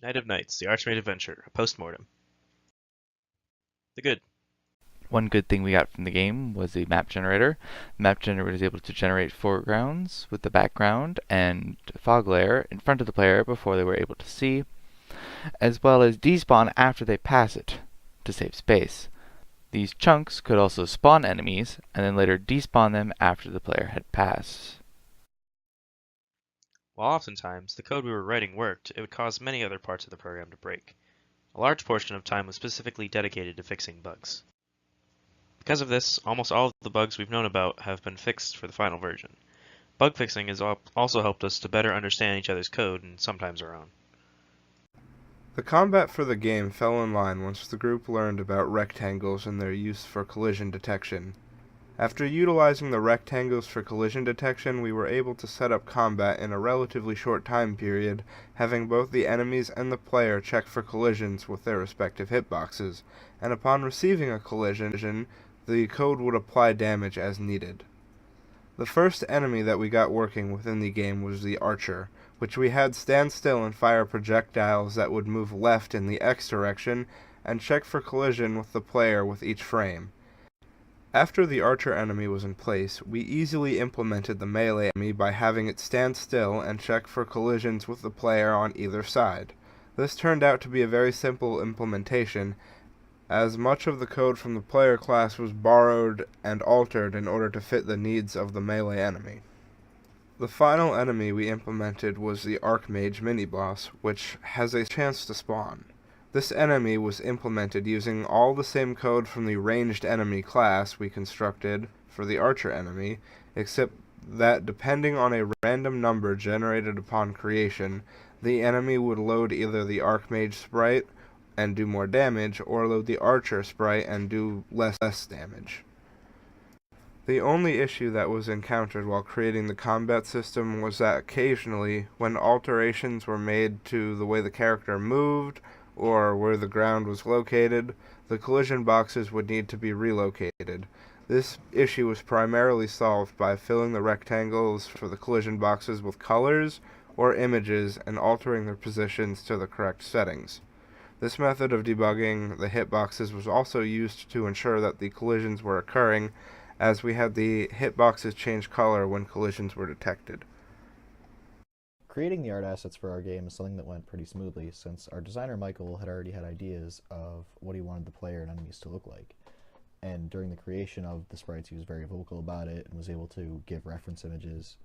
Night of Nights, the Archmage adventure, a post-mortem. The good. One good thing we got from the game was the map generator. The map generator is able to generate foregrounds with the background and fog layer in front of the player before they were able to see, as well as despawn after they pass it to save space. These chunks could also spawn enemies and then later despawn them after the player had passed. While oftentimes the code we were writing worked, it would cause many other parts of the program to break. A large portion of time was specifically dedicated to fixing bugs. Because of this, almost all of the bugs we've known about have been fixed for the final version. Bug fixing has also helped us to better understand each other's code and sometimes our own. The combat for the game fell in line once the group learned about rectangles and their use for collision detection. After utilizing the rectangles for collision detection, we were able to set up combat in a relatively short time period, having both the enemies and the player check for collisions with their respective hitboxes, and upon receiving a collision, the code would apply damage as needed. The first enemy that we got working within the game was the Archer, which we had stand still and fire projectiles that would move left in the X direction and check for collision with the player with each frame. After the Archer enemy was in place, we easily implemented the melee enemy by having it stand still and check for collisions with the player on either side. This turned out to be a very simple implementation, as much of the code from the player class was borrowed and altered in order to fit the needs of the melee enemy. The final enemy we implemented was the Archmage mini-boss, which has a chance to spawn. This enemy was implemented using all the same code from the ranged enemy class we constructed for the Archer enemy, except that depending on a random number generated upon creation, the enemy would load either the Archmage sprite and do more damage, or load the Archer sprite and do less damage. The only issue that was encountered while creating the combat system was that occasionally, when alterations were made to the way the character moved, or where the ground was located, the collision boxes would need to be relocated. This issue was primarily solved by filling the rectangles for the collision boxes with colors or images and altering their positions to the correct settings. This method of debugging the hitboxes was also used to ensure that the collisions were occurring, as we had the hitboxes change color when collisions were detected. Creating the art assets for our game is something that went pretty smoothly, since our designer Michael had already had ideas of what he wanted the player and enemies to look like. And during the creation of the sprites, he was very vocal about it and was able to give reference images.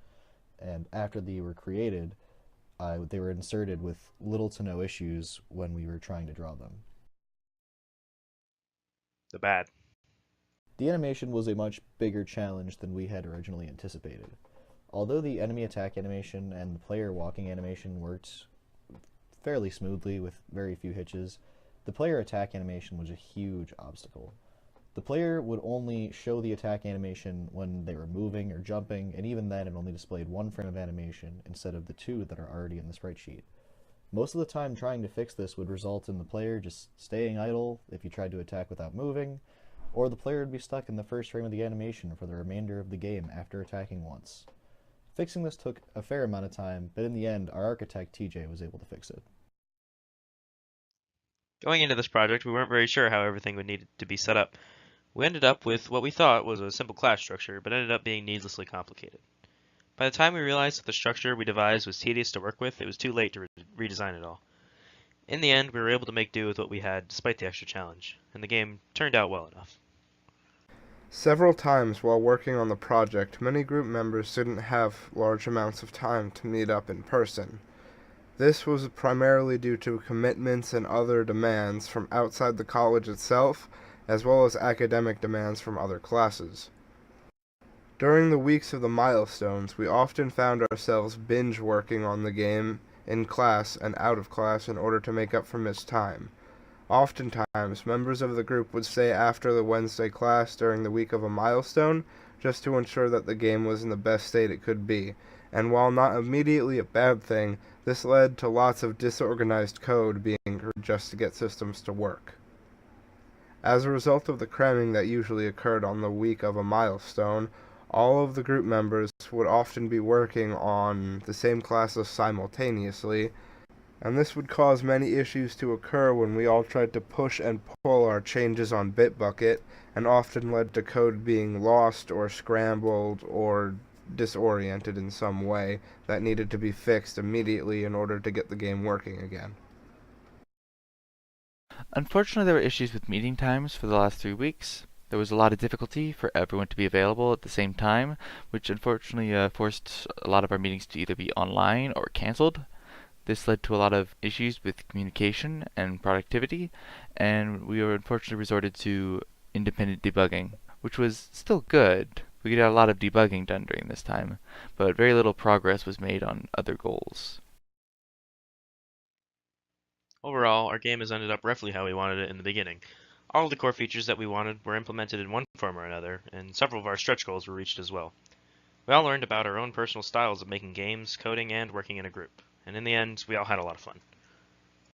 And after they were created, they were inserted with little to no issues when we were trying to draw them. The bad. The animation was a much bigger challenge than we had originally anticipated. Although the enemy attack animation and the player walking animation worked fairly smoothly with very few hitches, the player attack animation was a huge obstacle. The player would only show the attack animation when they were moving or jumping, and even then it only displayed one frame of animation instead of the two that are already in the sprite sheet. Most of the time trying to fix this would result in the player just staying idle if you tried to attack without moving, or the player would be stuck in the first frame of the animation for the remainder of the game after attacking once. Fixing this took a fair amount of time, but in the end, our architect TJ was able to fix it. Going into this project, we weren't very sure how everything would need to be set up. We ended up with what we thought was a simple class structure, but ended up being needlessly complicated. By the time we realized that the structure we devised was tedious to work with, it was too late to redesign it all. In the end, we were able to make do with what we had despite the extra challenge, and the game turned out well enough. Several times while working on the project, many group members didn't have large amounts of time to meet up in person. This was primarily due to commitments and other demands from outside the college itself, as well as academic demands from other classes. During the weeks of the milestones, we often found ourselves binge working on the game in class and out of class in order to make up for missed time. Oftentimes, members of the group would stay after the Wednesday class during the week of a milestone just to ensure that the game was in the best state it could be, and while not immediately a bad thing, this led to lots of disorganized code being created just to get systems to work. As a result of the cramming that usually occurred on the week of a milestone, all of the group members would often be working on the same classes simultaneously, and this would cause many issues to occur when we all tried to push and pull our changes on Bitbucket, and often led to code being lost or scrambled or disoriented in some way that needed to be fixed immediately in order to get the game working again. Unfortunately, there were issues with meeting times for the last 3 weeks. There was a lot of difficulty for everyone to be available at the same time, which unfortunately forced a lot of our meetings to either be online or canceled. This led to a lot of issues with communication and productivity, and we were unfortunately resorted to independent debugging, which was still good. We got a lot of debugging done during this time, but very little progress was made on other goals. Overall, our game has ended up roughly how we wanted it in the beginning. All of the core features that we wanted were implemented in one form or another, and several of our stretch goals were reached as well. We all learned about our own personal styles of making games, coding, and working in a group, and in the end, we all had a lot of fun.